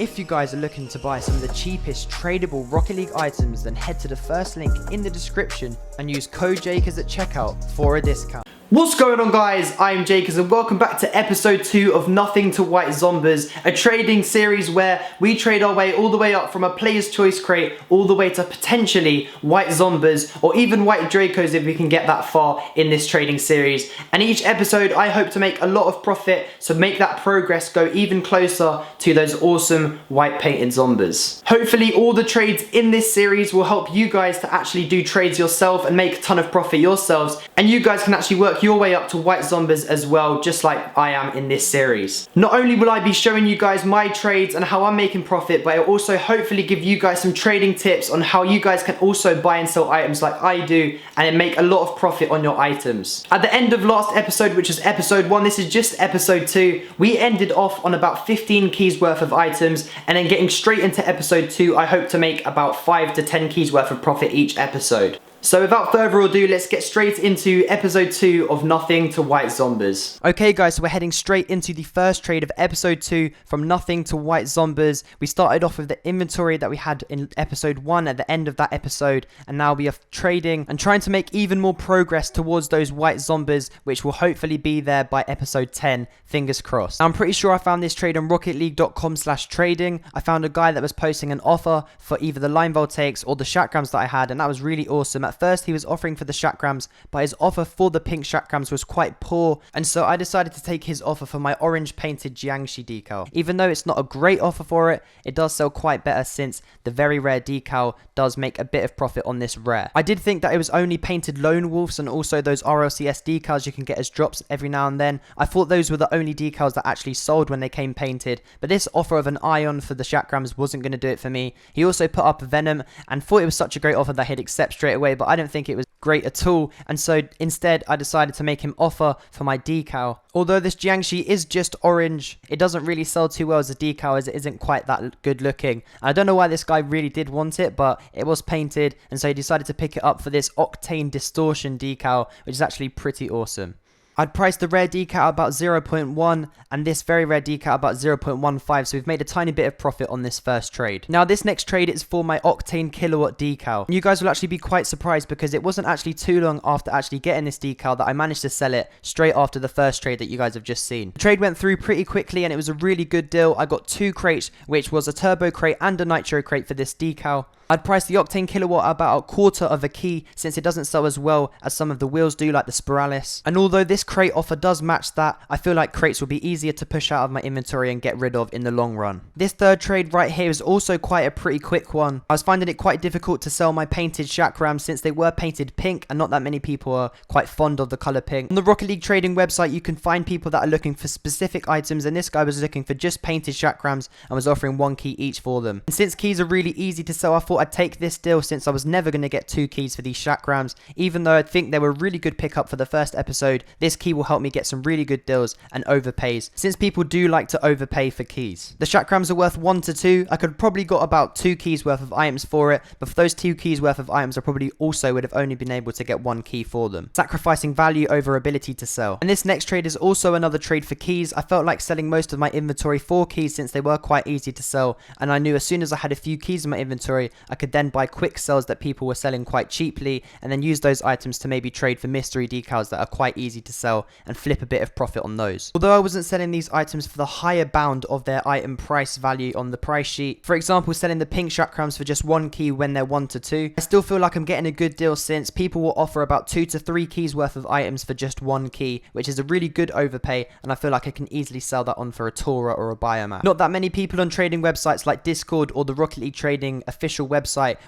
If you guys are looking to buy some of the cheapest tradable Rocket League items, then head to the first link in the description and use code JAKRS at checkout for a discount. What's going on, guys? I'm JAKRS and welcome back to episode 2 of Nothing to White Zombas, a trading series where we trade our way all the way up from a player's choice crate all the way to potentially White Zombas or even White Dracos if we can get that far in this trading series. And each episode I hope to make a lot of profit, so make that progress go even closer to those awesome white painted Zombas. Hopefully all the trades in this series will help you guys to actually do trades yourself and make a ton of profit yourselves, and you guys can actually work your way up to White Zombas as well, just like I am in this series. Not only will I be showing you guys my trades and how I'm making profit, but I'll also hopefully give you guys some trading tips on how you guys can also buy and sell items like I do and make a lot of profit on your items. At the end of last episode, which was episode 1, this is just episode 2, we ended off on about 15 keys worth of items, and then getting straight into episode 2, I hope to make about 5 to 10 keys worth of profit each episode. So without further ado, let's get straight into episode 2 of Nothing to White Zombas. Okay guys, so we're heading straight into the first trade of episode 2 from Nothing to White Zombas. We started off with the inventory that we had in episode 1 at the end of that episode, and now we are trading and trying to make even more progress towards those White Zombas, which will hopefully be there by episode 10, fingers crossed. Now, I'm pretty sure I found this trade on rocketleague.com/trading. I found a guy that was posting an offer for either the line voltaics or the JAKRS that I had, and that was really awesome. At first he was offering for the JAKRS, but his offer for the pink JAKRS was quite poor, and so I decided to take his offer for my orange painted JAKRSYT decal. Even though it's not a great offer for it, it does sell quite better since the very rare decal does make a bit of profit on this rare. I did think that it was only painted lone wolves and also those RLCS decals you can get as drops every now and then. I thought those were the only decals that actually sold when they came painted, but this offer of an ion for the JAKRS wasn't going to do it for me. He also put up Venom and thought it was such a great offer that he'd accept straight away, but I don't think it was great at all, and so instead I decided to make him offer for my decal. Although this JAKRSYT is just orange, it doesn't really sell too well as a decal as it isn't quite that good looking. I don't know why this guy really did want it, but it was painted, and so he decided to pick it up for this Octane Distortion decal, which is actually pretty awesome. I'd priced the rare decal at about 0.1 and this very rare decal at about 0.15, so we've made a tiny bit of profit on this first trade. Now this next trade is for my Octane Kilowatt decal. You guys will actually be quite surprised because it wasn't actually too long after actually getting this decal that I managed to sell it straight after the first trade that you guys have just seen. The trade went through pretty quickly and it was a really good deal. I got 2 crates, which was a turbo crate and a nitro crate for this decal. I'd priced the Octane Kilowatt at about a quarter of a key since it doesn't sell as well as some of the wheels do, like the Spiralis. And although this crate offer does match that, I feel like crates will be easier to push out of my inventory and get rid of in the long run. This third trade right here is also quite a pretty quick one. I was finding it quite difficult to sell my painted JAKRS since they were painted pink and not that many people are quite fond of the colour pink. On the Rocket League trading website you can find people that are looking for specific items, and this guy was looking for just painted JAKRS and was offering 1 key each for them. And since keys are really easy to sell, I thought I'd take this deal since I was never going to get 2 keys for these JAKRS. Even though I think they were a really good pickup for the first episode, this key will help me get some really good deals and overpays, since people do like to overpay for keys. The JAKRS are worth 1 to 2. I could probably got about 2 keys worth of items for it, but for those 2 keys worth of items I probably also would have only been able to get 1 key for them, sacrificing value over ability to sell. And this next trade is also another trade for keys. I felt like selling most of my inventory for keys since they were quite easy to sell, and I knew as soon as I had a few keys in my inventory I could then buy quick sells that people were selling quite cheaply and then use those items to maybe trade for mystery decals that are quite easy to sell and flip a bit of profit on those. Although I wasn't selling these items for the higher bound of their item price value on the price sheet, for example selling the pink JAKRS for just 1 key when they're 1 to 2, I still feel like I'm getting a good deal since people will offer about 2 to 3 keys worth of items for just 1 key, which is a really good overpay, and I feel like I can easily sell that on for a Tora or a Biomat. Not that many people on trading websites like Discord or the Rocket League trading official website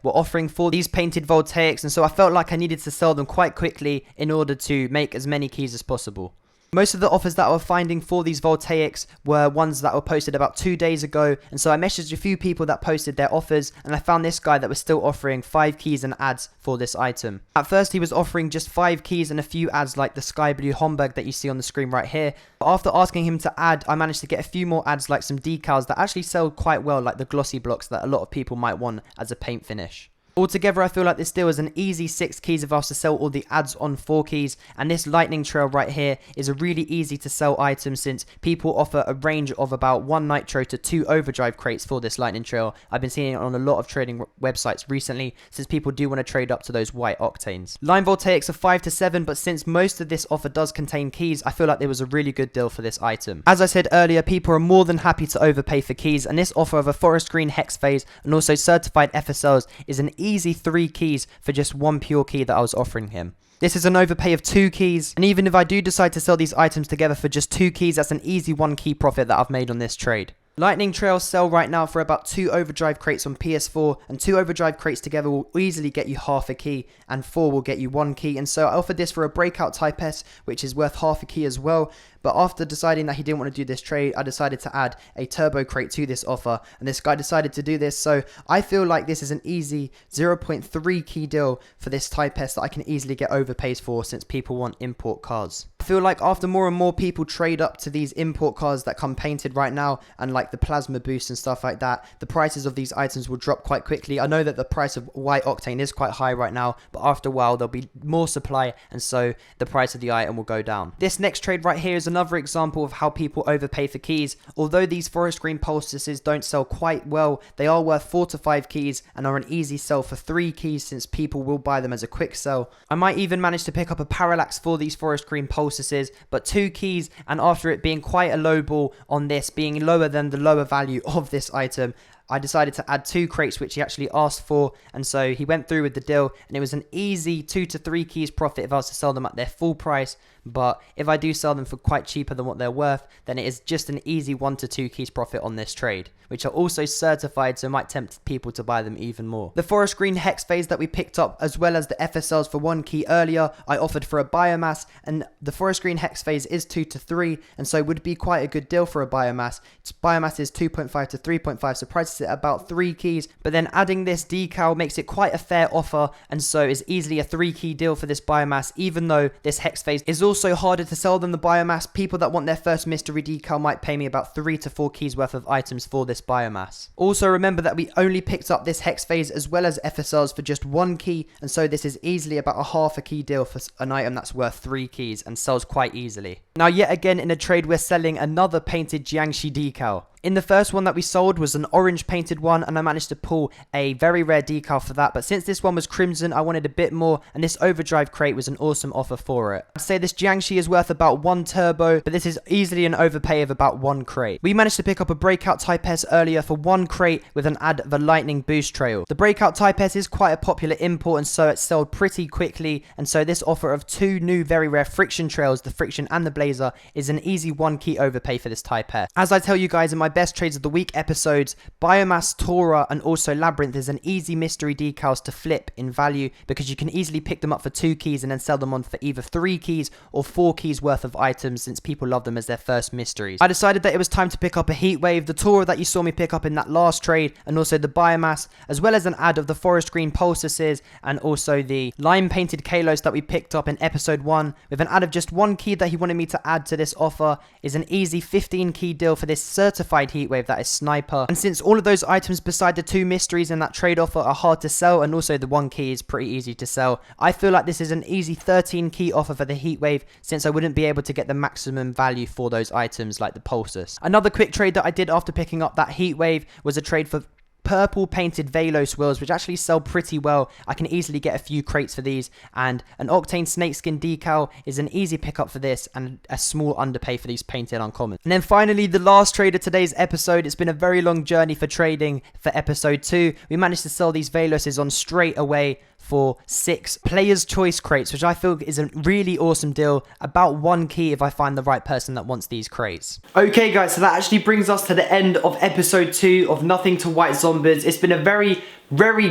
were offering for these painted voltaics, and so I felt like I needed to sell them quite quickly in order to make as many keys as possible. Most of the offers that I was finding for these voltaics were ones that were posted about 2 days ago, and so I messaged a few people that posted their offers, and I found this guy that was still offering 5 keys and ads for this item. At first he was offering just 5 keys and a few ads like the sky blue Homburg that you see on the screen right here, but after asking him to add, I managed to get a few more ads like some decals that actually sell quite well, like the glossy blocks that a lot of people might want as a paint finish. Altogether, I feel like this deal is an easy 6 keys if I was to sell all the ads on 4 keys, and this lightning trail right here is a really easy to sell item since people offer a range of about 1 nitro to 2 overdrive crates for this lightning trail. I've been seeing it on a lot of trading websites recently since people do want to trade up to those white octanes. Line voltaics are 5 to 7, but since most of this offer does contain keys, I feel like there was a really good deal for this item. As I said earlier, people are more than happy to overpay for keys, and this offer of a forest green hex phase and also certified FSLs is an easy 3 keys for just 1 pure key that I was offering him. This is an overpay of 2 keys, and even if I do decide to sell these items together for just 2 keys, that's an easy 1 key profit that I've made on this trade. Lightning trails sell right now for about 2 overdrive crates on PS4, and 2 overdrive crates together will easily get you half a key, and 4 will get you 1 key, and so I offered this for a breakout type S, which is worth half a key as well. But after deciding that he didn't want to do this trade, I decided to add a turbo crate to this offer, and this guy decided to do this, so I feel like this is an easy 0.3 key deal for this type S that I can easily get overpays for since people want import cars. I feel like after more and more people trade up to these import cars that come painted right now, and like the plasma boost and stuff like that, the prices of these items will drop quite quickly. I know that the price of white octane is quite high right now, but after a while there'll be more supply, and so the price of the item will go down. This next trade right here is another example of how people overpay for keys. Although these forest green poultices don't sell quite well, they are worth 4 to 5 keys and are an easy sell for 3 keys since people will buy them as a quick sell. I might even manage to pick up a parallax for these forest green poultices, but 2 keys, and after it being quite a low ball on this, being lower than the lower value of this item, I decided to add 2 crates which he actually asked for, and so he went through with the deal, and it was an easy 2 to 3 keys profit if I was to sell them at their full price. But if I do sell them for quite cheaper than what they're worth, then it is just an easy 1 to 2 keys profit on this trade, which are also certified, so it might tempt people to buy them even more. The forest green hex phase that we picked up, as well as the FSLs for 1 key earlier, I offered for a biomass, and the forest green hex phase is 2 to 3, and so would be quite a good deal for a biomass. Its biomass is 2.5 to 3.5, so prices it at about 3 keys, but then adding this decal makes it quite a fair offer, and so is easily a 3 key deal for this biomass, even though this hex phase is also harder to sell than the biomass. People that want their first mystery decal might pay me about 3 to 4 keys worth of items for this biomass. Also remember that we only picked up this hex phase as well as FSLs for just 1 key, and so this is easily about a half a key deal for an item that's worth 3 keys and sells quite easily. Now yet again in a trade we're selling another painted Jiangxi decal. In the first one that we sold was an orange painted one, and I managed to pull a very rare decal for that, but since this one was crimson I wanted a bit more, and this overdrive crate was an awesome offer for it. I'd say this Jiangxi is worth about 1 turbo, but this is easily an overpay of about 1 crate. We managed to pick up a breakout type S earlier for 1 crate with an add of a lightning boost trail. The breakout type S is quite a popular import, and so it sold pretty quickly, and so this offer of 2 new very rare friction trails, the friction and the blazer, is an easy 1 key overpay for this type S. As I tell you guys in my best trades of the week episodes, biomass, Tora and also labyrinth is an easy mystery decals to flip in value because you can easily pick them up for 2 keys and then sell them on for either 3 keys or 4 keys worth of items since people love them as their first mysteries. I decided that it was time to pick up a heat wave, the Tora that you saw me pick up in that last trade, and also the biomass, as well as an add of the forest green poultices and also the lime painted KALOS that we picked up in episode 1 with an add of just 1 key that he wanted me to add to this offer. Is an easy 15 key deal for this certified heat wave that is sniper, and since all of those items beside the 2 mysteries in that trade offer are hard to sell and also the 1 key is pretty easy to sell, I feel like this is an easy 13 key offer for the heat wave since I wouldn't be able to get the maximum value for those items like the pulses. Another quick trade that I did after picking up that heat wave was a trade for purple painted Velos wheels, which actually sell pretty well. I can easily get a few crates for these, and an octane snakeskin decal is an easy pickup for this and a small underpay for these painted uncommon. And then finally the last trade of today's episode. It's been a very long journey for trading for episode 2. We managed to sell these Veloses on straight away for 6 player's choice crates, which I feel is a really awesome deal, about 1 key if I find the right person that wants these crates. Okay guys, so that actually brings us to the end of episode 2 of Nothing to White Zombas. It's been a very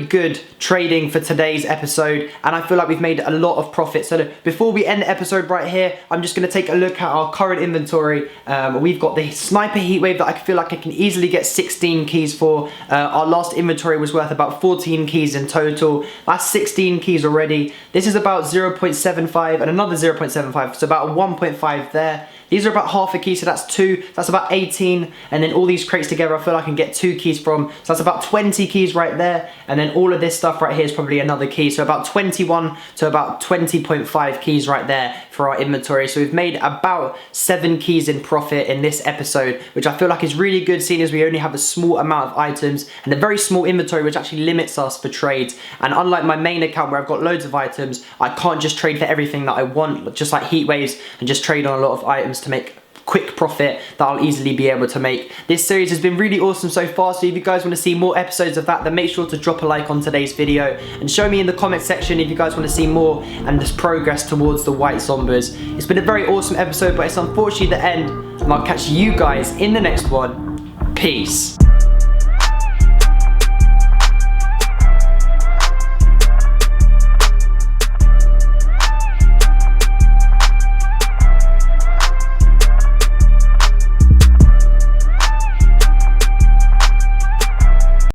good trading for today's episode, and I feel like we've made a lot of profit. So before we end the episode right here, I'm just going to take a look at our current inventory. We've got the sniper heatwave that I feel like I can easily get 16 keys for. Our last inventory was worth about 14 keys in total. That's 16 keys already. This is about 0.75 and another 0.75, so about 1.5 there. These are about half a key, so that's 2, that's about 18, and then all these crates together I feel I can get 2 keys from, so that's about 20 keys right there, and then all of this stuff right here is probably another key, so about 21 to about 20.5 keys right there for our inventory. So we've made about 7 keys in profit in this episode, which I feel like is really good, seeing as we only have a small amount of items and a very small inventory, which actually limits us for trades. And unlike my main account where I've got loads of items, I can't just trade for everything that I want, just like heat waves, and just trade on a lot of items to make quick profit that I'll easily be able to make. This series has been really awesome so far, so if you guys want to see more episodes of that, then make sure to drop a like on today's video and show me in the comment section if you guys want to see more and this progress towards the White Zombas. It's been a very awesome episode, but it's unfortunately the end, and I'll catch you guys in the next one. Peace.